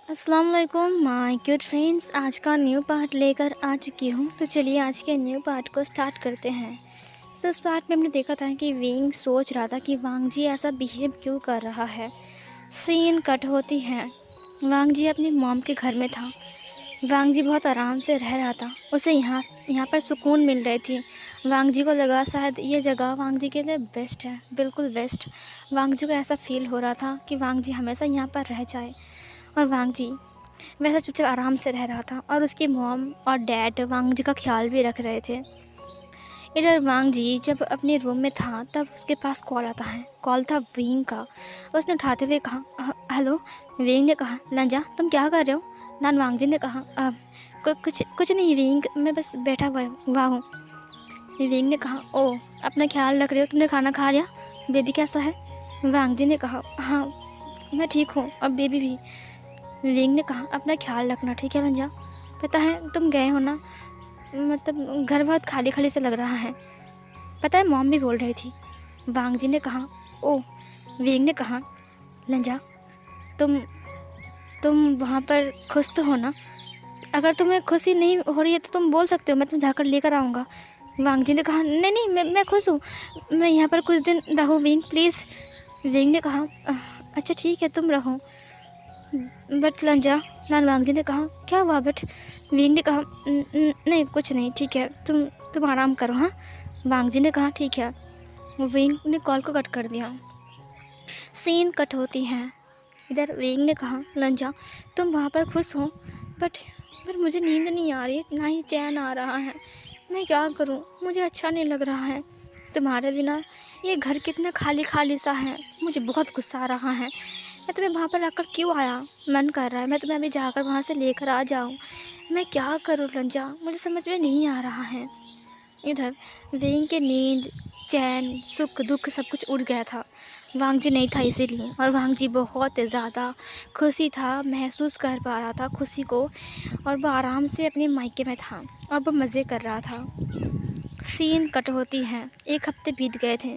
अस्सलाम वालेकुम my cute friends. आज का न्यू पार्ट लेकर आ चुकी हूँ। तो चलिए आज के न्यू पार्ट को स्टार्ट करते हैं। इस पार्ट में हमने देखा था कि विंग सोच रहा था कि वांग जी ऐसा बिहेव क्यों कर रहा है। सीन कट होती है। वांग जी अपनी मॉम के घर में था। वांग जी बहुत आराम से रह रहा था। उसे यहाँ पर सुकून मिल रही थी। वांग जी को लगा शायद ये जगह वांग जी के लिए बेस्ट है, बिल्कुल बेस्ट। वांग जी को ऐसा फील हो रहा था कि वांग जी हमेशा यहाँ पर रह जाए। और वांग जी वैसा चुपचाप आराम से रह रहा था और उसकी मॉम और डैड वांग जी का ख्याल भी रख रहे थे। इधर वांग जी जब अपने रूम में था तब उसके पास कॉल आता है। कॉल था विंग का। उसने उठाते हुए कहा, हेलो। विंग ने कहा, लंजा तुम क्या कर रहे हो? नान वांग जी ने कहा, कुछ नहीं विंग, मैं बस बैठा हुआ हूँ। विंग ने कहा, ओ अपना ख्याल रख रहे हो, तुमने खाना खा लिया? बेबी कैसा है? वांग जी ने कहा, हाँ मैं ठीक हूँ, अब बेबी भी। विंग ने कहा, अपना ख्याल रखना, ठीक है लंजा? पता है तुम गए हो ना, मतलब घर बहुत खाली खाली से लग रहा है। पता है मॉम भी बोल रही थी। वांग जी ने कहा, ओ। विंग ने कहा, लंजा तुम वहाँ पर खुश तो हो ना? अगर तुम्हें खुशी नहीं हो रही है तो तुम बोल सकते हो, मैं तुम्हें जाकर लेकर आऊँगा। वांग जी ने कहा, नहीं नहीं मैं खुश हूँ, मैं यहाँ पर कुछ दिन रहूँ विंग प्लीज़। विंग ने कहा, अच्छा ठीक है तुम रहो, बट लंजा। नान वांग जी ने कहा, क्या हुआ बट? विंग ने कहा, नहीं कुछ नहीं, ठीक है तुम आराम करो। हाँ, वांग जी ने कहा, ठीक है। विंग ने कॉल को कट कर दिया। सीन कट होती है। इधर विंग ने कहा, लंजा तुम वहाँ पर खुश हो, बट मुझे नींद नहीं आ रही, ना ही चैन आ रहा है। मैं क्या करूँ, मुझे अच्छा नहीं लग रहा है। तुम्हारे बिना ये घर कितना खाली खाली सा है, मुझे बहुत गुस्सा आ रहा है। मैं तुम्हें वहाँ पर रखकर क्यों आया? मन कर रहा है मैं तुम्हें अभी जाकर वहाँ से लेकर आ जाऊँ। मैं क्या करूँ लंजा, मुझे समझ में नहीं आ रहा है। इधर विंग की नींद, चैन, सुख दुख सब कुछ उड़ गया था। वांग जी नहीं था इसीलिए, और वांग जी बहुत ज़्यादा खुशी था, महसूस कर पा रहा था खुशी को। और वो आराम से अपने मायके में था और वो मज़े कर रहा था। सीन कट होती है। 1 हफ्ते बीत गए थे।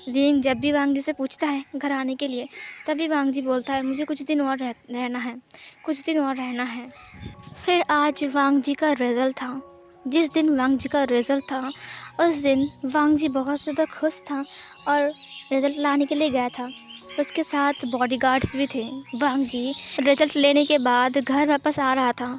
विंग जब भी वांग जी से पूछता है घर आने के लिए, तभी वांग जी बोलता है, मुझे कुछ दिन और रहना है, कुछ दिन और रहना है। फिर आज वांग जी का रिज़ल्ट था। जिस दिन वांग जी का रिज़ल्ट था उस दिन वांग जी बहुत ज़्यादा खुश था और रिज़ल्ट लाने के लिए गया था। उसके साथ बॉडीगार्ड्स भी थे। वांग जी रिज़ल्ट लेने के बाद घर वापस आ रहा था।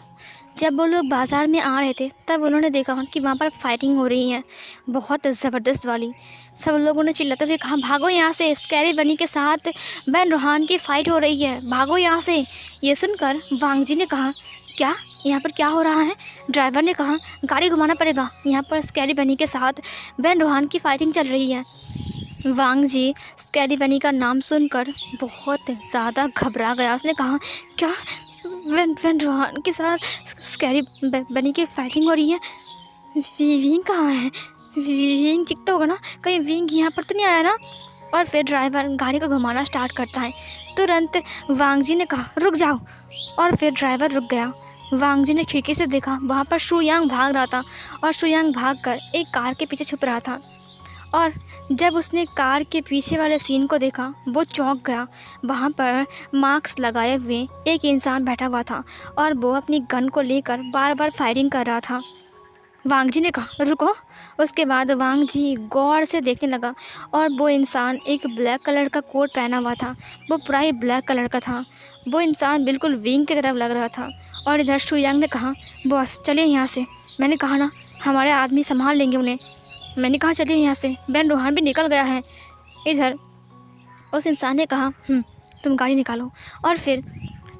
जब वो लोग बाज़ार में आ रहे थे तब उन्होंने देखा कि वहाँ पर फाइटिंग हो रही है, बहुत ज़बरदस्त वाली। सब लोगों ने चिल्लाते हुए कहा, भागो यहाँ से, स्कैरी बनी के साथ बैन रोहान की फ़ाइट हो रही है, भागो यहाँ से। ये सुनकर वांग जी ने कहा, क्या यहाँ पर क्या हो रहा है? ड्राइवर ने कहा, गाड़ी घुमाना पड़ेगा, यहाँ पर स्कैरी बनी के साथ बैन रोहान की फ़ाइटिंग चल रही है। वांग जी स्कैरी बनी का नाम सुनकर बहुत ज़्यादा घबरा गया। उसने कहा, क्या वैन रोहान के साथ स्कैरी बनी की फाइटिंग हो रही है? विंग कहाँ है? विंग दिखता होगा ना, कहीं विंग यहाँ पर तो नहीं आया ना? और फिर ड्राइवर गाड़ी को घुमाना स्टार्ट करता है। तुरंत वांग जी ने कहा, रुक जाओ, और फिर ड्राइवर रुक गया। वांग जी ने खिड़की से देखा, वहाँ पर शू यांग भाग रहा था और शू यांग भागकर एक कार के पीछे छुप रहा था। और जब उसने कार के पीछे वाले सीन को देखा वो चौंक गया। वहाँ पर मास्क लगाए हुए एक इंसान बैठा हुआ था और वो अपनी गन को लेकर बार बार फायरिंग कर रहा था। वांग जी ने कहा, रुको। उसके बाद वांग जी गौर से देखने लगा और वो इंसान एक ब्लैक कलर का कोट पहना हुआ था। वो पूरा ही ब्लैक कलर का था। वो इंसान बिल्कुल विंग की तरफ लग रहा था। और इधर शू यांग ने कहा, बॉस चलिए यहाँ से, मैंने कहा ना हमारे आदमी संभाल लेंगे उन्हें, मैंने कहा चलिए यहाँ से, बैन रोहान भी निकल गया है। इधर उस इंसान ने कहा, तुम गाड़ी निकालो। और फिर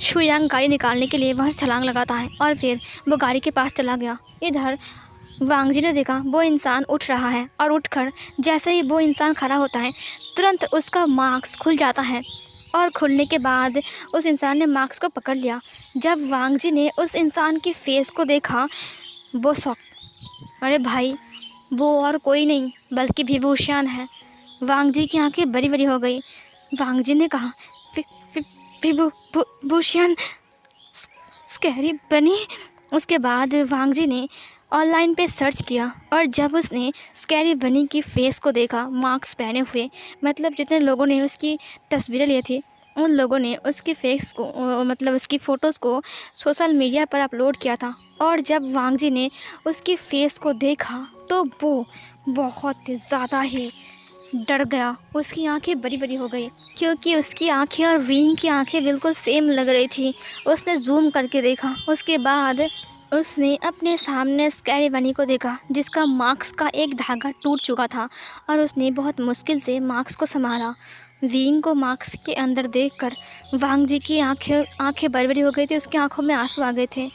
शू यांग गाड़ी निकालने के लिए वहाँ से छलांग लगाता है और फिर वो गाड़ी के पास चला गया। इधर वांग जी ने देखा वो इंसान उठ रहा है और उठकर जैसे ही वो इंसान खड़ा होता है तुरंत उसका मास्क खुल जाता है। और खुलने के बाद उस इंसान ने मास्क को पकड़ लिया। जब वांग जी ने उस इंसान की फेस को देखा वो शॉक, अरे भाई वो और कोई नहीं बल्कि विभूषण है। वांग जी की आंखें बड़ी बड़ी हो गई। वांग जी ने कहा, विभूषण स्कैरी बनी। उसके बाद वांग जी ने ऑनलाइन पे सर्च किया और जब उसने स्कैरी बनी की फेस को देखा, मास्क पहने हुए, मतलब जितने लोगों ने उसकी तस्वीरें ली थी उन लोगों ने उसकी फेस को मतलब उसकी फ़ोटोज़ को सोशल मीडिया पर अपलोड किया था। और जब वांग जी ने उसकी फेस को देखा तो वो बहुत ज़्यादा ही डर गया। उसकी आंखें बड़ी बड़ी हो गई क्योंकि उसकी आंखें और विंग की आंखें बिल्कुल सेम लग रही थी। उसने जूम करके देखा। उसके बाद उसने अपने सामने स्कैरी बनी को देखा जिसका मास्क का एक धागा टूट चुका था और उसने बहुत मुश्किल से मास्क को संभाला। विंग को मास्क के अंदर देखकर वांग जी की आंखें बड़ी बड़ी हो गई थी। उसकी आंखों में आंसू आ गए थे।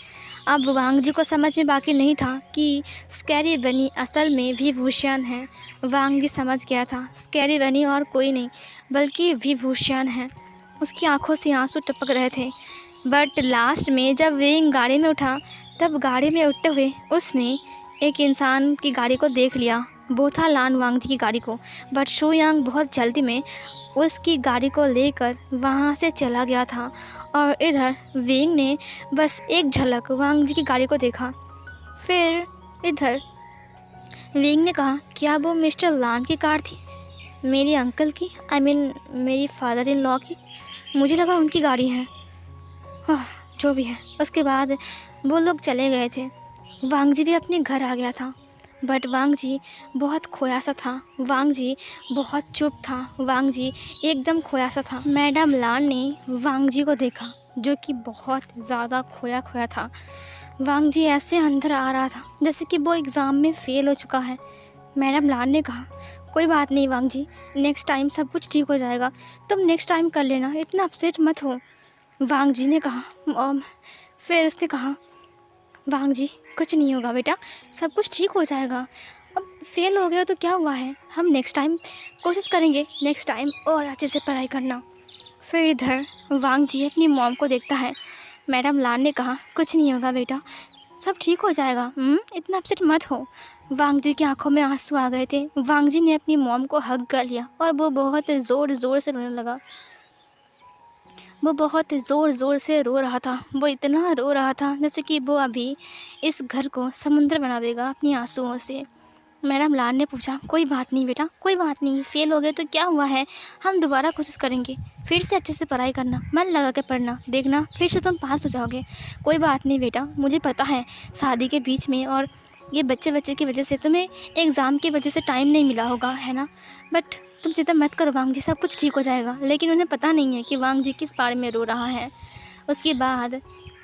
अब वांग जी को समझ में बाकी नहीं था कि स्कैरी बनी असल में विभूषण है। वांग जी समझ गया था स्कैरी बनी और कोई नहीं बल्कि विभूषण है। उसकी आंखों से आंसू टपक रहे थे। बट लास्ट में जब विंग गाड़ी में उठा तब गाड़ी में उठते हुए उसने एक इंसान की गाड़ी को देख लिया। वो था लान वांग जी की गाड़ी को। बट शू यांग बहुत जल्दी में उसकी गाड़ी को लेकर वहाँ से चला गया था। और इधर विंग ने बस एक झलक वांग जी की गाड़ी को देखा। फिर इधर विंग ने कहा क्या वो मिस्टर लान की कार थी, मेरी अंकल की, आई मीन मेरी फादर इन लॉ की। मुझे लगा उनकी गाड़ी है। जो भी है। उसके बाद वो लोग चले गए थे। वांग जी भी अपने घर आ गया था। बट वांग जी बहुत खोया सा था। वांग जी बहुत चुप था। वांग जी एकदम खोया सा था। मैडम लान ने वांग जी को देखा जो कि बहुत ज़्यादा खोया खोया था। वांग जी ऐसे अंदर आ रहा था जैसे कि वो एग्ज़ाम में फ़ेल हो चुका है। मैडम लान ने कहा कोई बात नहीं वांग जी, नेक्स्ट टाइम सब कुछ ठीक हो जाएगा, तुम नेक्स्ट टाइम कर लेना, इतना अपसेट मत हो। वांग जी ने कहा मॉम। फिर उसने कहा वांग जी कुछ नहीं होगा बेटा, सब कुछ ठीक हो जाएगा। अब फेल हो गया तो क्या हुआ है, हम नेक्स्ट टाइम कोशिश करेंगे, नेक्स्ट टाइम और अच्छे से पढ़ाई करना। फिर इधर वांग जी अपनी मॉम को देखता है। मैडम लान ने कहा कुछ नहीं होगा बेटा, सब ठीक हो जाएगा, इतना अपसेट मत हो। वांग जी की आंखों में आंसू आ गए थे। वांग जी ने अपनी मॉम को हग कर लिया और वो बहुत ज़ोर ज़ोर से रोने लगा। वो बहुत ज़ोर ज़ोर से रो रहा था। वो इतना रो रहा था जैसे कि वो अभी इस घर को समुंदर बना देगा अपनी आंसुओं से। मैडम लान ने पूछा कोई बात नहीं बेटा, कोई बात नहीं, फ़ेल हो गए तो क्या हुआ है, हम दोबारा कोशिश करेंगे, फिर से अच्छे से पढ़ाई करना, मन लगा के पढ़ना, देखना फिर से तुम पास हो जाओगे। कोई बात नहीं बेटा, मुझे पता है शादी के बीच में और ये बच्चे की वजह से तुम्हें एग्ज़ाम की वजह से टाइम नहीं मिला होगा, है ना, बट तुम चिंता मत करो वांग जी, सब कुछ ठीक हो जाएगा। लेकिन उन्हें पता नहीं है कि वांग जी किस बारे में रो रहा है। उसके बाद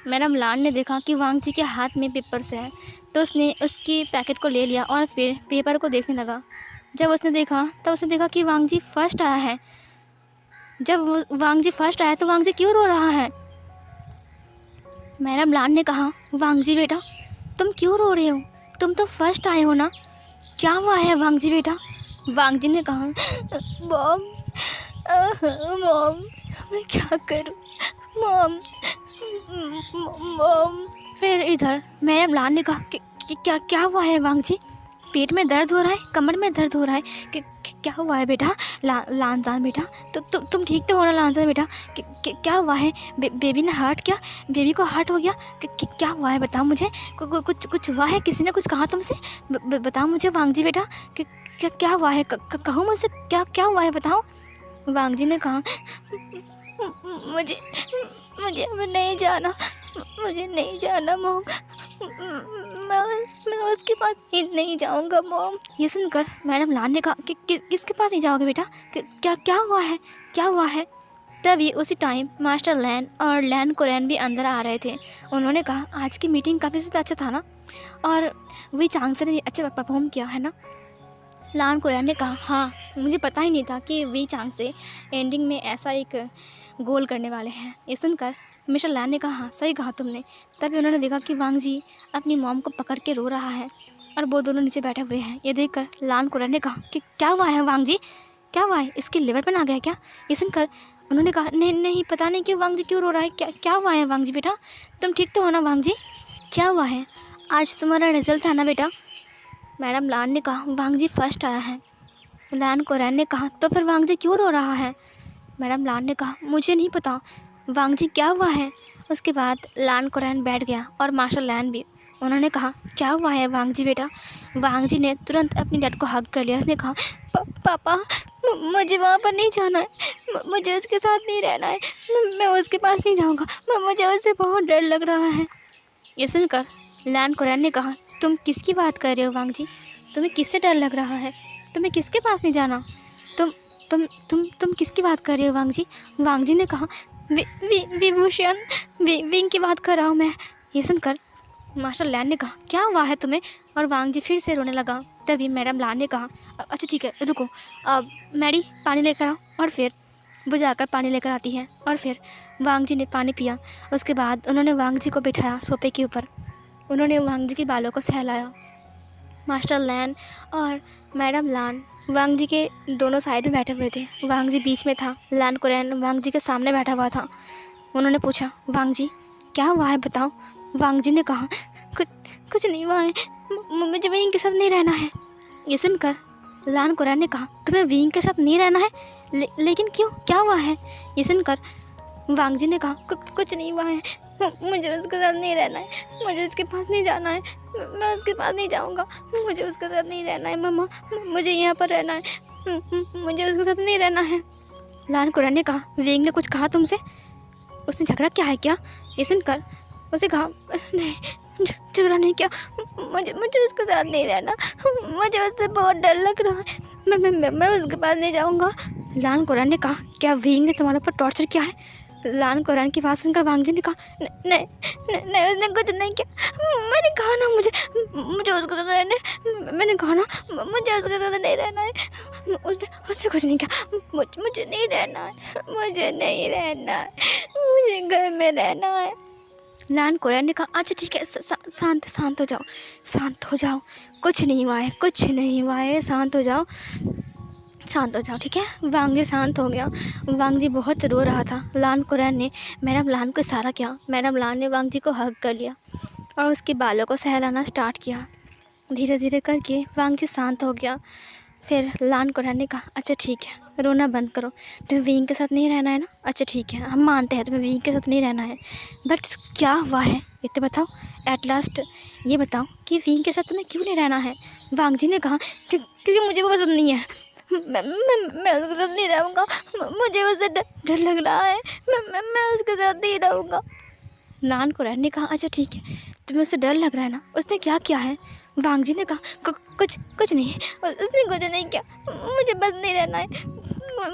मैडम लान ने देखा कि वांग जी के हाथ में पेपर्स है तो उसने उसकी पैकेट को ले लिया और फिर पेपर को देखने लगा। जब उसने देखा तो उसने देखा कि वांग जी फर्स्ट आया है। जब वांग जी फर्स्ट आया तो वांग जी क्यों रो रहा है। मैडम लान ने कहा वांग जी बेटा तुम क्यों रो रहे हो, तुम तो फर्स्ट आए हो ना, क्या हुआ है वांग जी बेटा। वांग जी ने कहा मॉम, मॉम मैं क्या करूं मॉम, मॉम। फिर इधर मैडम लान ने कहा कि क्या क्या हुआ है वांग जी, पेट में दर्द हो रहा है, कमर में दर्द हो रहा है, क्या हुआ है बेटा। लानजान बेटा तुम ठीक तो हो ना लानजान बेटा, क्या हुआ है, बेबी ने हर्ट, क्या बेबी को हर्ट हो गया, क्या हुआ है बताओ मुझे, कुछ हुआ है, किसी ने कुछ कहा तुमसे, बताओ मुझे वांग जी बेटा, क्या हुआ है, कहो मुझसे क्या हुआ है बताओ। वांग जी ने कहा मुझे अब नहीं जाना, मुझे नहीं जाना मॉम, मैं उसके पास नहीं जाऊंगा मॉम। ये सुनकर मैडम लान ने कहा कि किसके पास नहीं जाओगे बेटा, क्या हुआ है, क्या हुआ है। तभी उसी टाइम मास्टर लैन और लैन कोरैन भी अंदर आ रहे थे। उन्होंने कहा आज की मीटिंग काफ़ी ज़्यादा अच्छा था ना, और वी चांगसे ने भी अच्छा परफॉर्म किया है ना। लान कोरैन ने कहा हाँ, मुझे पता ही नहीं था कि वी चांगसे एंडिंग में ऐसा एक गोल करने वाले हैं। ये सुनकर मिस्टर लैन ने कहा हाँ सही कहा तुमने। तभी उन्होंने देखा कि वांग जी अपनी मॉम को पकड़ के रो रहा है और वो दोनों नीचे बैठे हुए हैं। ये देखकर लान कोरैन ने कहा कि क्या हुआ है वांग जी, क्या हुआ है, इसके लिवर पर आ गया क्या। ये सुनकर उन्होंने कहा नहीं पता नहीं कि वांग जी क्यों रो रहा है, क्या हुआ है वांग जी बेटा, तुम ठीक तो हो ना वांग जी, क्या हुआ है, आज तुम्हारा रिजल्ट था ना बेटा। मैडम लान ने कहा वांग जी फर्स्ट आया है। लान कोरैन ने कहा तो फिर वांग जी क्यों रो रहा है। मैडम लान ने कहा मुझे नहीं पता वांग जी क्या हुआ है। उसके बाद लान कोरैन बैठ गया और मास्टर लैन भी। उन्होंने कहा क्या हुआ है वांग जी बेटा। वांग जी ने तुरंत अपनी डैड को हग कर लिया। उसने कहा पापा मुझे वहाँ पर नहीं जाना है, मुझे उसके साथ नहीं रहना है, मैं उसके पास नहीं जाऊँगा, मुझे उससे बहुत डर लग रहा है। ये सुनकर लान कुरैन ने कहा, तुम किसकी बात कर रहे हो वांग जी? तुम्हें किससे डर लग रहा है? तुम्हें किसके पास नहीं जाना? तुम किसकी बात कर रहे हो वांग जी? वांग जी ने कहा, विभूषण, विंग की बात कर रहा हूँ मैं। ये सुनकर मास्टर लैन ने कहा, क्या हुआ है तुम्हें? और वांग जी फिर से रोने लगा। तभी मैडम लान ने कहा, अच्छा ठीक है रुको, अब मैडी पानी लेकर आओ। और फिर वो जाकर पानी लेकर आती है और फिर वांग जी ने पानी पिया। उसके बाद उन्होंने वांग जी को बिठाया सोफे के ऊपर। उन्होंने वांग जी के बालों को सहलाया। मास्टर लैन और मैडम लान वांग जी के दोनों साइड में बैठे हुए थे। वांग जी बीच में था। लान कुरैन वांग जी के सामने बैठा हुआ था। उन्होंने पूछा, वांग जी क्या हुआ है बताओ? वांग जी ने कहा, कुछ नहीं हुआ है, मुझे विंग के साथ नहीं रहना है। ये सुनकर लान कुरैन ने कहा, तुम्हें विंग के साथ नहीं रहना है? लेकिन क्यों, क्या हुआ है? ये सुनकर वांग जी ने कहा, कुछ नहीं हुआ है, मुझे उसके साथ नहीं रहना है, मुझे उसके पास नहीं जाना है, मैं उसके पास नहीं जाऊंगा, मुझे उसके साथ नहीं रहना है मम्मा, मुझे यहाँ पर रहना है, मुझे उसके साथ नहीं रहना है। लान कुरैन ने कहा, विंग ने कुछ कहा तुमसे? उसने झगड़ा क्या है क्या? ये सुनकर उसे कहा, नहीं झगड़ा नहीं किया, मुझे उसके साथ नहीं रहना, मुझे उससे बहुत डर लग रहा है, मैं उसके पास नहीं जाऊंगा। लान कुरैन ने कहा, क्या विंग ने तुम्हारे ऊपर टॉर्चर किया है? लान कुरैन की बात सुनकर वांग जी ने कहा, नहीं उसने कुछ नहीं किया, मैंने कहा ना मुझे उसके साथ रहना है, मैंने कहा ना मुझे उसके साथ नहीं रहना है, उसने कुछ नहीं किया, मुझे नहीं रहना है, मुझे नहीं रहना है, मुझे घर में रहना है। लान कुरैन ने कहा, अच्छा ठीक है, शांत हो जाओ, कुछ नहीं हुआ है, शांत हो जाओ ठीक है। वांग जी शांत हो गया। वांग जी बहुत रो रहा था। लान कुरैन ने मैडम लान को इशारा किया। मैडम लान ने वांग जी को हग कर लिया और उसके बालों को सहलाना स्टार्ट किया। धीरे धीरे करके वांग जी शांत हो गया। फिर लान कुरैन ने कहा, अच्छा ठीक है, रोना बंद करो, तुम्हें विंग के साथ नहीं रहना है ना? अच्छा ठीक है, हम मानते हैं तुम्हें विंग के साथ नहीं रहना है, बट क्या हुआ है ये तो बताओ। एट लास्ट ये बताओ कि विंग के साथ तुम्हें क्यों नहीं रहना है? वांग जी ने कहा, क्योंकि मुझे वो पसंद नहीं है, मैं उसके साथ नहीं रहूँगा, मुझे उससे डर लग रहा है, मैं उसके साथ नहीं रहूँगा। लान कुरैन ने कहा, अच्छा ठीक है, तुम्हें उससे डर लग रहा है ना? उसने क्या किया है? वांग जी ने कहा, कुछ नहीं, उसने कुछ नहीं किया, मुझे बस नहीं रहना है,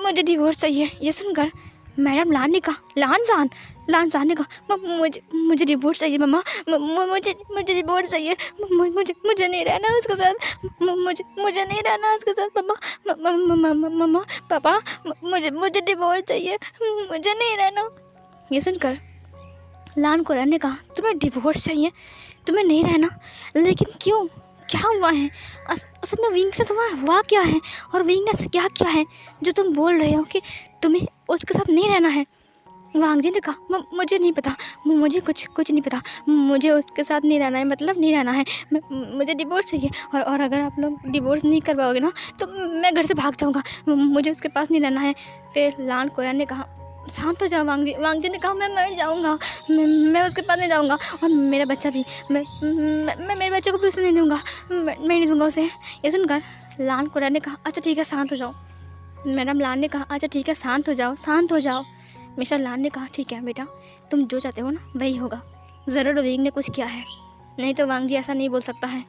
मुझे डिवोर्स चाहिए। ये सुनकर मैडम लान ने कहा, लान जान ने कहा, मुझे डिवोर्स चाहिए मम्मा, मुझे डिवोर्स चाहिए, मुझे नहीं रहना उसके साथ, मुझे नहीं रहना उसके साथ मम्मा पापा, मुझे डिवोर्स चाहिए, मुझे नहीं रहना। ये सुनकर लान कुरैन ने कहा, तुम्हें डिवोर्स चाहिए, तुम्हें नहीं रहना, लेकिन क्यों, क्या हुआ है? असल में विंग के साथ हुआ क्या है, और विंग ने क्या किया है जो तुम बोल रहे हो कि तुम्हें उसके साथ नहीं रहना है? वांग जी ने कहा, मुझे नहीं पता, मुझे कुछ नहीं पता, मुझे उसके साथ नहीं रहना है, मतलब नहीं रहना है, मुझे डिवोर्स चाहिए, और अगर आप लोग डिवोर्स नहीं करवाओगे ना तो मैं घर से भाग जाऊँगा, मुझे उसके पास नहीं रहना है। फिर लान कुरैन ने कहा, शांत हो जाओ वांग जी ने कहा, मैं मर जाऊँगा, मैं उसके पास नहीं जाऊँगा, और मेरा बच्चा भी, मैं मेरे बच्चे को भी उसे नहीं दूँगा, मैं नहीं दूँगा उसे। ये सुनकर लान कुरैन ने कहा, अच्छा ठीक है, शांत हो जाओ। मैडम लान ने कहा, अच्छा ठीक है, शांत हो जाओ। मिस्टर लान ने कहा, ठीक है बेटा, तुम जो चाहते हो ना वही होगा, ज़रूर विंग ने कुछ किया है, नहीं तो वांग जी ऐसा नहीं बोल सकता है।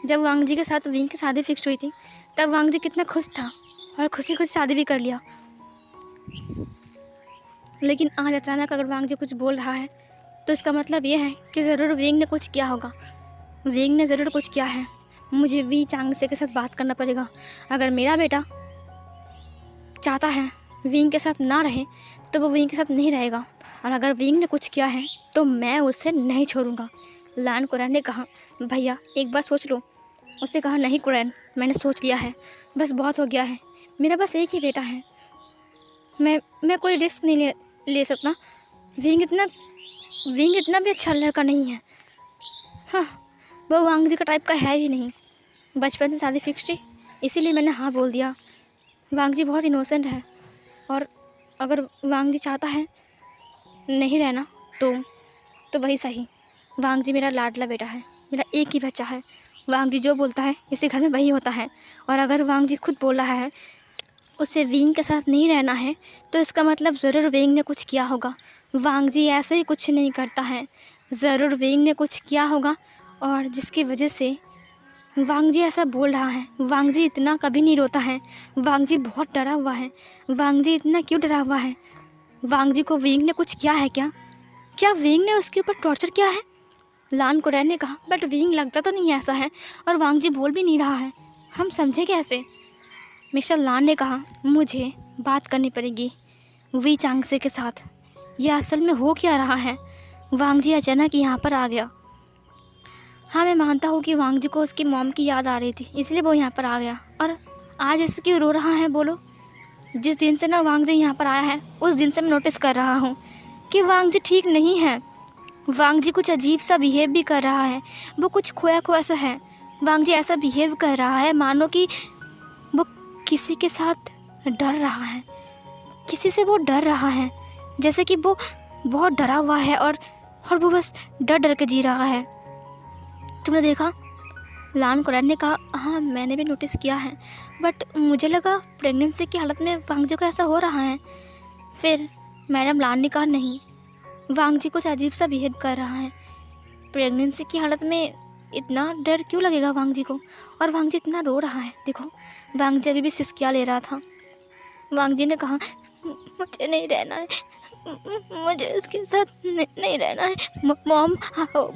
जब वांग जी के साथ विंग की शादी फिक्स हुई थी तब वांग जी कितना खुश था और खुशी शादी भी कर लिया, लेकिन आज अचानक अगर वांग जी कुछ बोल रहा है तो इसका मतलब ये है कि ज़रूर विंग ने कुछ किया होगा, विंग ने ज़रूर कुछ किया है। मुझे वी चांग से के साथ बात करना पड़ेगा। अगर मेरा बेटा चाहता है विंग के साथ ना रहे तो वो विंग के साथ नहीं रहेगा, और अगर विंग ने कुछ किया है तो मैं उसे नहीं छोड़ूंगा। लान कुरैन ने कहा, भैया एक बार सोच लो। उसने कहा, नहीं कुरैन, मैंने सोच लिया है, बस बहुत हो गया है, मेरा बस एक ही बेटा है, मैं कोई रिस्क नहीं ले सकता। विंग इतना भी अच्छा लड़का नहीं है, हाँ वो वांग जी का टाइप का है ही नहीं, बचपन से शादी फिक्स थी इसीलिए मैंने हाँ बोल दिया। वांग जी बहुत इनोसेंट है, और अगर वांग जी चाहता है नहीं रहना तो वही सही। वांग जी मेरा लाडला बेटा है, मेरा एक ही बच्चा है, वांग जी जो बोलता है इसी घर में वही होता है, और अगर वांग जी खुद बोल रहा है उसे विंग के साथ नहीं रहना है तो इसका मतलब ज़रूर विंग ने कुछ किया होगा। वांग जी ऐसे ही कुछ नहीं करता है, ज़रूर विंग ने कुछ किया होगा और जिसकी वजह से वांग जी ऐसा बोल रहा है। वांग जी इतना कभी नहीं रोता है, वांग जी बहुत डरा हुआ है। वांग जी इतना क्यों डरा हुआ है? वांग जी को विंग ने कुछ किया है क्या? क्या विंग ने उसके ऊपर टॉर्चर किया है? लान कुरैन ने कहा, बट विंग लगता तो नहीं ऐसा है और वांग जी बोल भी नहीं रहा है, हम समझे कैसे? मिस्टर लान ने कहा, मुझे बात करनी पड़ेगी वी चांगसे के साथ। यह असल में हो क्या रहा है? वांग जी अचानक यहाँ पर आ गया। हाँ, मैं मानता हूँ कि वांग जी को उसकी मॉम की याद आ रही थी, इसलिए वो यहाँ पर आ गया। और आज ऐसे क्यों रो रहा है बोलो? जिस दिन से ना वांग जी यहाँ पर आया है उस दिन से मैं नोटिस कर रहा हूँ कि वांग जी ठीक नहीं है। वांग जी कुछ अजीब सा बिहेव भी कर रहा है, वो कुछ खोया खोया सा है। वांग जी ऐसा बिहेव कर रहा है मानो कि वो किसी के साथ डर रहा है, किसी से वो डर रहा है, जैसे कि वो बहुत डरा हुआ है और वो बस डर डर के जी रहा है। तुमने देखा? लान कुरैन ने कहा, हाँ मैंने भी नोटिस किया है, बट मुझे लगा प्रेगनेंसी की हालत में वांग जी को ऐसा हो रहा है। फिर मैडम लान ने कहा, नहीं, वांग जी कुछ अजीब सा बिहेव कर रहा है। प्रेगनेंसी की हालत में इतना डर क्यों लगेगा वांग जी को? और वांग जी इतना रो रहा है, देखो वांग जी अभी भी सिसकियाँ ले रहा था। वांग जी ने कहा, मुझे नहीं रहना है, मुझे उसके साथ नहीं रहना है मॉम।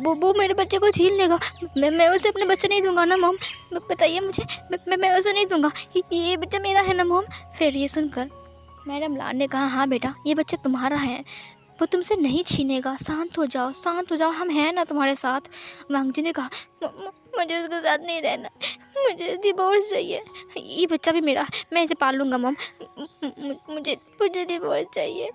वो मेरे बच्चे को छीन लेगा, मैं उसे अपने बच्चे नहीं दूंगा ना मॉम, बताइए मुझे, मैं उसे नहीं दूंगा, ये बच्चा मेरा है ना मॉम। फिर ये सुनकर मैडम लान ने कहा, हाँ बेटा ये बच्चा तुम्हारा है, वो तुमसे नहीं छीनेगा, शांत हो जाओ, शांत हो जाओ, हम हैं ना तुम्हारे साथ। वांग जी ने कहा, मुझे उसके साथ नहीं रहना, मुझे डिवोर्स चाहिए, ये बच्चा भी मेरा है, मैं इसे पाल लूँगा मॉम, मुझे डिवोर्स चाहिए।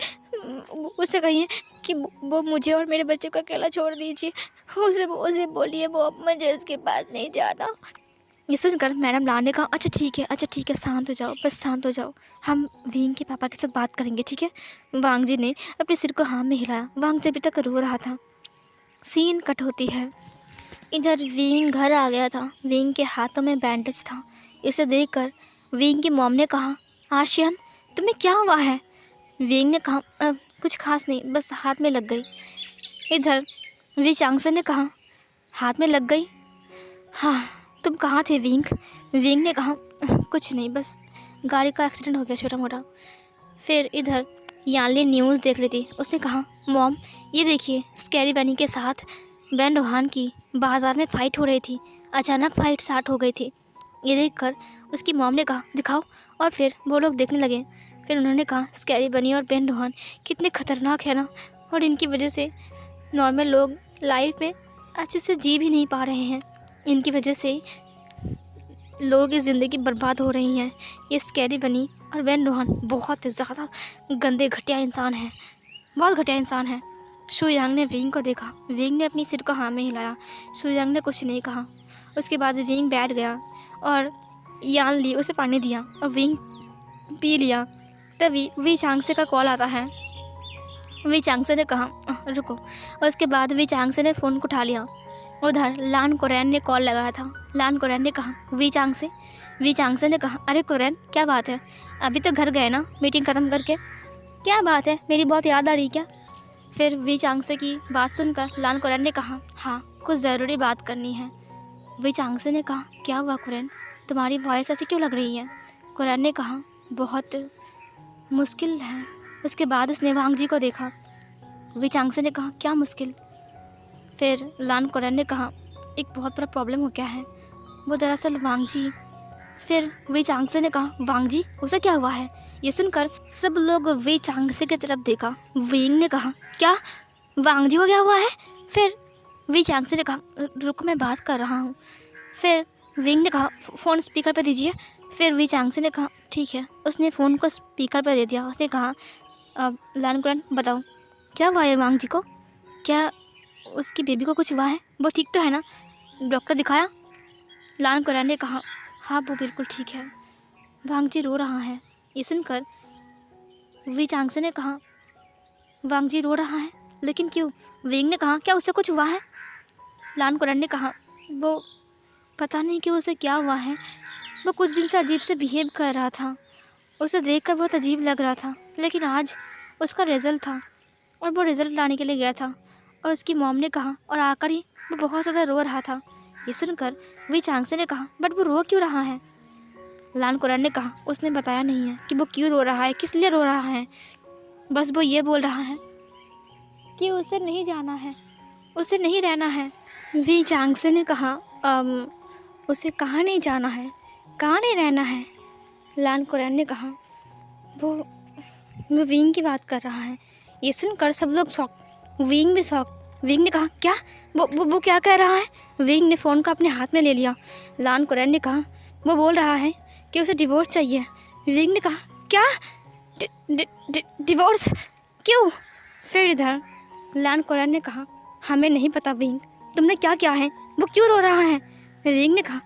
उसे कहिए कि वो मुझे और मेरे बच्चे को अकेला छोड़ दीजिए, उसे बोलिए वो मुझे उसके पास नहीं जाना। ये सुनकर मैडम लान ने कहा, अच्छा ठीक है, शांत हो जाओ, बस शांत हो जाओ, हम विंग के पापा के साथ बात करेंगे, ठीक है? वांग जी ने अपने सिर को हाँ में हिलाया। वांग जी अभी तक रो रहा था। सीन कट होती है। इधर विंग घर आ गया था। विंग के हाथों में बैंडेज था। इसे देखकर विंग की मॉम ने कहा, आर्शियन तुम्हें क्या हुआ है? विंग ने कहा, कुछ खास नहीं, बस हाथ में लग गई। इधर वी चांगसन ने कहा, हाथ में लग गई? हाँ, तुम कहाँ थे विंग? विंग ने कहा, कुछ नहीं, बस गाड़ी का एक्सीडेंट हो गया छोटा मोटा। फिर इधर यानली न्यूज़ देख रही थी। उसने कहा, मॉम ये देखिए, स्कैरी बनी के साथ बेन रोहान की बाज़ार में फ़ाइट हो रही थी। अचानक फ़ाइट स्टार्ट हो गई थी। ये देखकर उसकी मॉम ने कहा, दिखाओ। और फिर वो लोग देखने लगे। फिर उन्होंने कहा, स्कैरी बनी और बेन रोहान कितने ख़तरनाक है ना, और इनकी वजह से नॉर्मल लोग लाइफ में अच्छे से जी भी नहीं पा रहे हैं। इनकी वजह से लोगों की ज़िंदगी बर्बाद हो रही है। ये स्कैरी बनी और बेन रोहान बहुत ज़्यादा गंदे घटिया इंसान हैं, बहुत घटिया इंसान है। शू यांग ने विंग को देखा। विंग ने अपनी सिर को हाँ में हिलाया। शू यांग ने कुछ नहीं कहा। उसके बाद विंग बैठ गया और यान ली उसे पानी दिया और विंग पी लिया। तभी वी चांगसे का कॉल आता है। वी चांगसे ने कहा, रुको। और उसके बाद वी चांगसे ने फ़ोन को उठा लिया। उधर लान कुरैन ने कॉल लगाया था। लान कुरैन ने कहा, वी चांगसे। वी चांगसे ने कहा, अरे कुरैन क्या बात है, अभी तो घर गए ना मीटिंग ख़त्म करके? क्या बात है, मेरी बहुत याद आ रही क्या? फिर वी चांगसे की बात सुनकर लान कुरैन ने कहा, हाँ कुछ ज़रूरी बात करनी है। वी चांगसे ने कहा, क्या हुआ कुरैन, तुम्हारी वॉइस ऐसी क्यों लग रही है? कुरैन ने कहा, बहुत मुश्किल है। उसके बाद उसने वांग जी को देखा। वी चांगसे ने कहा, क्या मुश्किल? फिर लान कुरैन ने कहा, एक बहुत बड़ा प्रॉब्लम हो गया है, वो दरअसल वांग जी। फिर वी चांगसे ने कहा, वांग जी, उसे क्या हुआ है? ये सुनकर सब लोग वी चांगसे की तरफ देखा। विंग ने कहा, क्या वांग जी को क्या हुआ है? फिर वी चांगसे ने कहा, रुको मैं बात कर रहा हूँ। फिर विंग ने कहा, फ़ोन स्पीकर पर दीजिए। फिर वी चांगसे ने कहा, ठीक है। उसने फ़ोन को स्पीकर पर दे दिया। उसने कहा, अब लान कुरैन बताओ क्या हुआ है वांग जी को? क्या उसकी बेबी को कुछ हुआ है? वो ठीक तो है ना? डॉक्टर दिखाया? लान कुरैन ने कहा, हाँ वो बिल्कुल ठीक है, वांग जी रो रहा है। ये सुनकर वी चांगसे ने कहा, वांग जी रो रहा है, लेकिन क्यों? विंग ने कहा, क्या उसे कुछ हुआ है? लान कुरैन ने कहा, वो पता नहीं कि उसे क्या हुआ है, वो कुछ दिन से अजीब से बिहेव कर रहा था उसे देखकर बहुत अजीब लग रहा था, लेकिन आज उसका रिज़ल्ट था और वो रिज़ल्ट लाने के लिए गया था। और उसकी मॉम ने कहा और आकर ही वो बहुत ज़्यादा रो रहा था। ये सुनकर वी चांगसे ने कहा, बट वो रो क्यों रहा है? लान कुरैन ने कहा, उसने बताया नहीं है कि वो क्यों रो रहा है, किस लिए रो रहा है। बस वो ये बोल रहा है कि उसे नहीं जाना है, उसे नहीं रहना है। वी चांगसे ने कहा, उसे कहाँ नहीं जाना है, कहाँ नहीं रहना है? लान कुरैन ने कहा, वो विंग की बात कर रहा है। ये सुनकर सब लोग शॉक, विंग भी शॉक। विंग ने कहा, क्या? वो क्या कह रहा है? विंग ने फ़ोन को अपने हाथ में ले लिया। लान कुरैन ने कहा, वो बोल रहा है कि उसे डिवोर्स चाहिए। विंग ने कहा, क्या? डिवोर्स? क्यों? फिर इधर लान कुरैन ने कहा, हमें नहीं पता विंग, तुमने क्या किया है? वो क्यों रो रहा है? विंग ने कहा,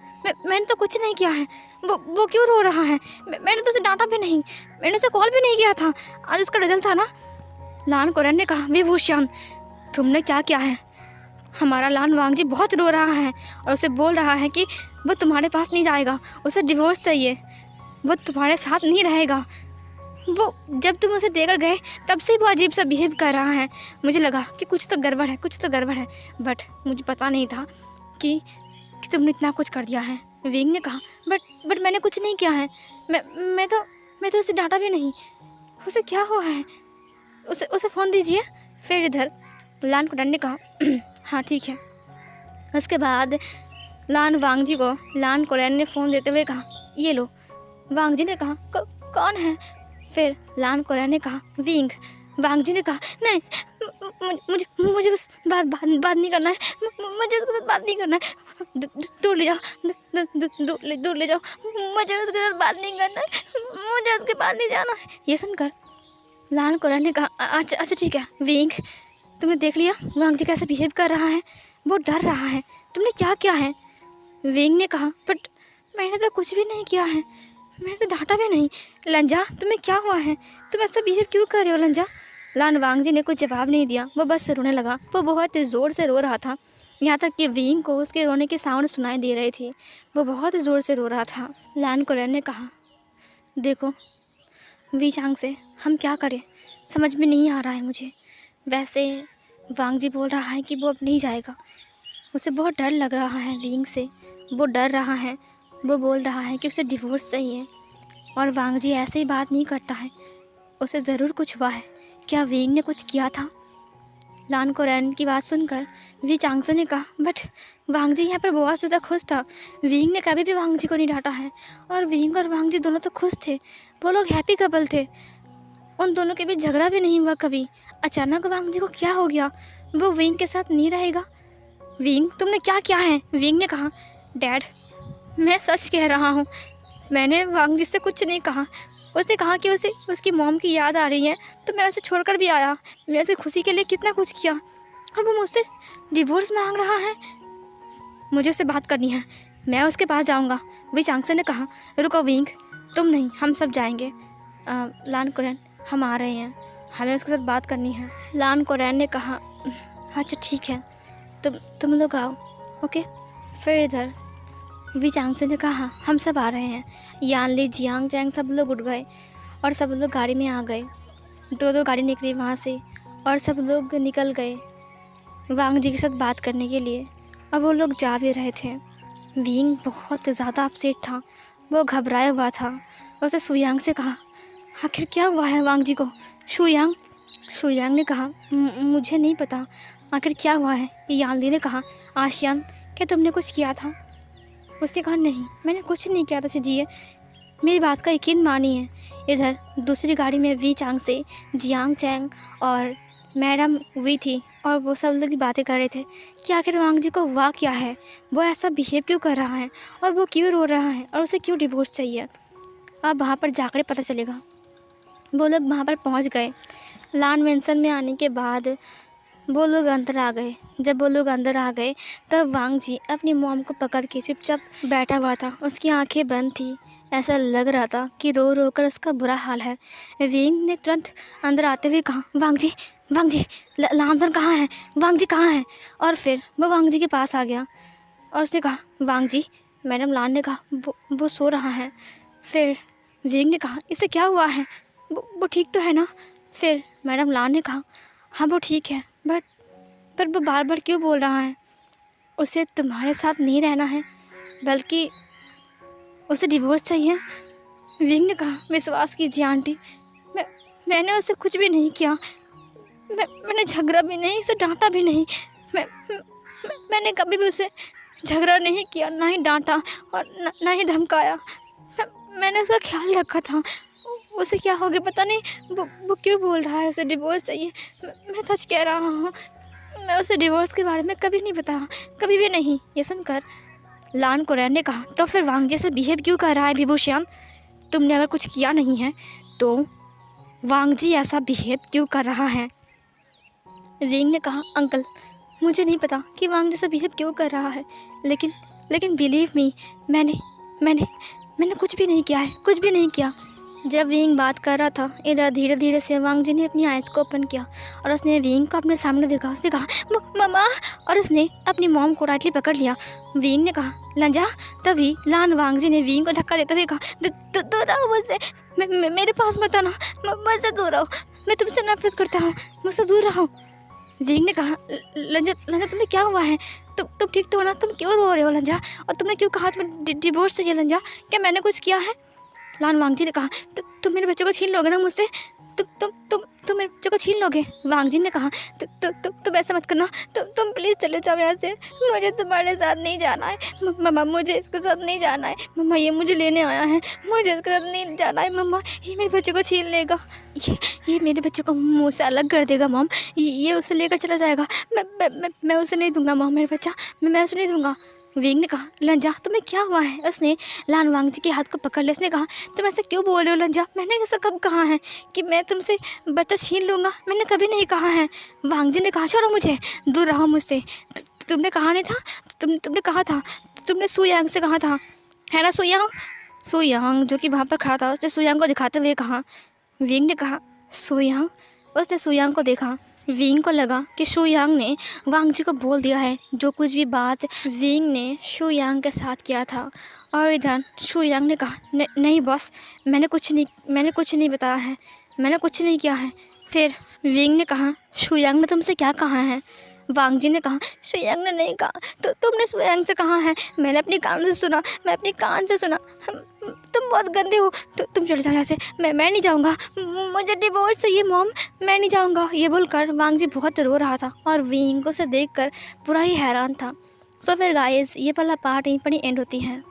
मैंने तो कुछ नहीं किया है, वो क्यों रो रहा है? मैंने तो उसे डांटा भी नहीं, मैंने उसे कॉल भी नहीं किया था, आज उसका रिजल्ट था ना। लान कुरैन ने कहा, विभूषण तुमने क्या किया है? हमारा लान वांगजी बहुत रो रहा है और उसे बोल रहा है कि वो तुम्हारे पास नहीं जाएगा, उसे डिवोर्स चाहिए, वो तुम्हारे साथ नहीं रहेगा। वो जब तुम उसे देकर गए तब से वो अजीब सा बिहेव कर रहा है। मुझे लगा कि कुछ तो गड़बड़ है, कुछ तो गड़बड़ है, बट मुझे पता नहीं था कि तुमने इतना कुछ कर दिया है। विंग ने कहा, बट मैंने कुछ नहीं किया है, मैं तो उसे डांटा भी नहीं, उसे क्या हुआ है? उसे फ़ोन दीजिए। फिर इधर लान कुरैन ने कहा, हाँ ठीक है। उसके बाद लान वांगजी को लान कुरैन ने फ़ोन देते हुए कहा, ये लो। वांगजी ने कहा, कौन है? फिर लान कुरैन ने कहा, विंग। वांगजी ने कहा, नहीं, मुझे बस बात नहीं करना है, मुझे उसके साथ बात नहीं करना है, दूर ले जाओ, दूर ले जाओ, मुझे उसके साथ बात नहीं करना है, मुझे उसके पास नहीं जाना है। ये सुनकर लान कुरैन ने कहा, अच्छा ठीक है विंग, तुमने देख लिया वांगजी कैसे बिहेव कर रहा है, वो डर रहा है, तुमने क्या किया है? विंग ने कहा, बट मैंने तो कुछ भी नहीं किया है, मैंने तो डांटा भी नहीं। लंजा तुम्हें क्या हुआ है, तुम ऐसा बिहेव क्यों कर रहे हो लंजा? लान वांगजी ने कोई जवाब नहीं दिया, वो बस रोने लगा। वो बहुत ज़ोर से रो रहा था, यहाँ तक कि विंग को उसके रोने की साउंड सुनाई दे रही थी। वो बहुत ज़ोर से रो रहा था। लान कुरैन ने कहा, देखो वी चांगसे, हम क्या करें, समझ में नहीं आ रहा है मुझे। वैसे वांगजी बोल रहा है कि वो अब नहीं जाएगा, उसे बहुत डर लग रहा है विंग से, वो डर रहा है, वो बोल रहा है कि उसे डिवोर्स चाहिए। और वांगजी ऐसे ही बात नहीं करता है, उसे ज़रूर कुछ हुआ है। क्या विंग ने कुछ किया था? लान कुरैन की बात सुनकर वी चांगसे ने कहा, बट वांगजी यहाँ पर बहुत ज़्यादा खुश था, विंग ने कभी भी वांगजी को नहीं डांटा है, और विंग और वांगजी दोनों तो खुश थे, वो लोग हैप्पी कपल थे, उन दोनों के बीच झगड़ा भी नहीं हुआ कभी। अचानक वांगजी को क्या हो गया, वो विंग के साथ नहीं रहेगा? विंग तुमने क्या किया है? विंग ने कहा, डैड मैं सच कह रहा हूँ, मैंने वांगजी से कुछ नहीं कहा। उसने कहा कि उसे उसकी मॉम की याद आ रही है, तो मैं उसे छोड़कर भी आया, मैं उसे खुशी के लिए कितना कुछ किया, और वो मुझसे डिवोर्स मांग रहा है। मुझे उससे बात करनी है, मैं उसके पास जाऊँगा। वी चांगसे ने कहा, रुको विंग, तुम नहीं, हम सब जाएंगे। लान कुरैन हम आ रहे हैं, हमें उसके साथ बात करनी है। लान कुरैन ने कहा, अच्छा ठीक है, तुम लोग आओ, ओके। फिर इधर वी चांगसे ने कहा, हम सब आ रहे हैं। यानली, जियांग चैंग सब लोग उठ गए और सब लोग गाड़ी में आ गए। दो गाड़ी निकली वहाँ से और सब लोग निकल गए वांगजी के साथ बात करने के लिए, और वो लोग जा भी रहे थे। विंग बहुत ज़्यादा अपसेट था, वो घबराया हुआ था। उसने शुयांग से कहा, आखिर क्या हुआ है वांगजी को? शुयांग ने कहा, मुझे नहीं पता आखिर क्या हुआ है। यानली ने कहा, आशियान क्या तुमने कुछ किया था? उसने कहा, नहीं मैंने कुछ नहीं किया था सिजिए, मेरी बात का यकीन मानिए। इधर दूसरी गाड़ी में वी चांगसे, जियांग चैंग और मैडम वी थी, और वो सब लोग बातें कर रहे थे कि आखिर वांगजी को हुआ क्या है, वो ऐसा बिहेव क्यों कर रहा है, और वो क्यों रो रहा है, और उसे क्यों डिवोर्स चाहिए। अब वहाँ पर जाकर पता चलेगा। वो लोग वहाँ पर पहुँच गए। लान मेंशन में आने के बाद वो लोग अंदर आ गए। जब वो लोग अंदर आ गए तब वांगजी अपनी मॉम को पकड़ के चुपचाप बैठा हुआ था, उसकी आंखें बंद थी, ऐसा लग रहा था कि रो रो कर उसका बुरा हाल है। विंग ने तुरंत अंदर आते हुए कहा, वांगजी लामजन कहाँ है, वांगजी कहाँ है? और फिर वो वांगजी के पास आ गया और उसने कहा, वांगजी। मैडम लान ने कहा, वो सो रहा है। फिर विंग ने कहा, इसे क्या हुआ है, वो ठीक तो है ना? फिर मैडम लान ने कहा, हाँ वो ठीक है, पर वो बार बार क्यों बोल रहा है? उसे तुम्हारे साथ नहीं रहना है, बल्कि उसे डिवोर्स चाहिए। विंग ने कहा, विश्वास कीजिए आंटी, मैंने उसे कुछ भी नहीं किया। मैंने झगड़ा भी नहीं, उसे डांटा भी नहीं। मैंने कभी भी उसे झगड़ा नहीं किया, ना ही डांटा और ना ही धमकाया। मैंने उसका ख्याल रखा था। उसे क्या हो गया पता नहीं, वो क्यों बोल रहा है उसे डिवोर्स चाहिए। मैं सच कह रहा हूँ, मैं उसे डिवोर्स के बारे में कभी नहीं बताया, कभी भी नहीं। ये सुनकर लान कुरैन ने कहा, तो फिर वांग जैसे बिहेव क्यों कर रहा है विभूषण? तुमने अगर कुछ किया नहीं है तो वांग जी ऐसा बिहेव क्यों कर रहा है? विंग ने कहा, अंकल मुझे नहीं पता कि वांग जैसा बिहेव क्यों कर रहा है, लेकिन बिलीव मी, मैंने कुछ भी नहीं किया है, कुछ भी नहीं किया। जब विंग बात कर रहा था, इधर धीरे धीरे से वांग जी ने अपनी आइज़ को ओपन किया और उसने विंग को अपने सामने देखा। उसने कहा, मम्मा, और उसने अपनी मॉम को टाइटली पकड़ लिया। विंग ने कहा, लंजा। तभी लान वांग जी ने विंग को धक्का देते हुए कहा, दूर रहो मुझसे, मेरे पास मत आना, मुझसे दूर रहो, मैं तुमसे नफरत करता हूँ, मुझसे दूर रहो। विंग ने कहा, लंजा तुम्हें क्या हुआ है? तुम ठीक तो हो ना? तुम क्यों रो रहे हो लंजा? और तुमने क्यों कहा तुम्हें डिवोर्स चाहिए लंजा? क्या मैंने कुछ किया है? लान वांग जी ने कहा, तुम मेरे बच्चों को छीन लोगे ना मुझसे? तुम मेरे बच्चों को छीन लोगे? वांग जी ने कहा, तुम ऐसा मत करना, तुम प्लीज़ चले जाओ यहाँ से, मुझे तुम्हारे साथ नहीं जाना है मम्मा, मुझे इसके साथ नहीं जाना है मम्मा, ये मुझे लेने आया है, मुझे इसके साथ नहीं जाना है मम्मा, ये मेरे बच्चों को छीन लेगा, ये मेरे बच्चों को मुँह से अलग कर देगा मॉम, ये उसे लेकर चला जाएगा, मैं उसे नहीं दूंगा मॉम, मेरे बच्चा, मैं उसे नहीं दूंगा। विंग ने कहा, लंजा तुम्हें क्या हुआ है? उसने लान वांग जी के हाथ को पकड़ लिया। उसने कहा, तुम ऐसा क्यों बोल रहे हो लंजा? मैंने ऐसा कब कहा है कि मैं तुमसे बच्चा छीन लूँगा? मैंने कभी नहीं कहा है। वांग जी ने कहा, छोड़ो मुझे, दूर रहो मुझसे। तुमने कहा नहीं था, तुमने कहा था, तुमने सुयांग से कहा था, है ना सुयांग जो कि वहाँ पर खड़ा था, उसने सुयांग को दिखाते हुए कहा। विंग ने कहा, सुयांग? उसने सुयांग को देखा। विंग को लगा कि शुयांग ने वांग जी को बोल दिया है जो कुछ भी बात विंग ने शुयांग के साथ किया था। और इधर शुयांग ने कहा, नहीं बॉस, मैंने कुछ नहीं बताया है, मैंने कुछ नहीं किया है। फिर विंग ने कहा, शुयांग ने तुमसे क्या कहा है? वांग जी ने कहा, शुयांग ने नहीं कहा, तो तुमने शुयांग से कहा है, मैंने अपने कान से सुना, तुम बहुत गंदे हो, तुम चले जाओ यहाँ से, मैं नहीं जाऊँगा, मुझे डिवोर्स चाहिए मॉम, मैं नहीं जाऊँगा। ये बोलकर वांग जी बहुत रो रहा था और विंग को उसे देखकर पूरा ही हैरान था। सो फिर गाइस, ये वाला पार्ट यहीं पर ही एंड होती है।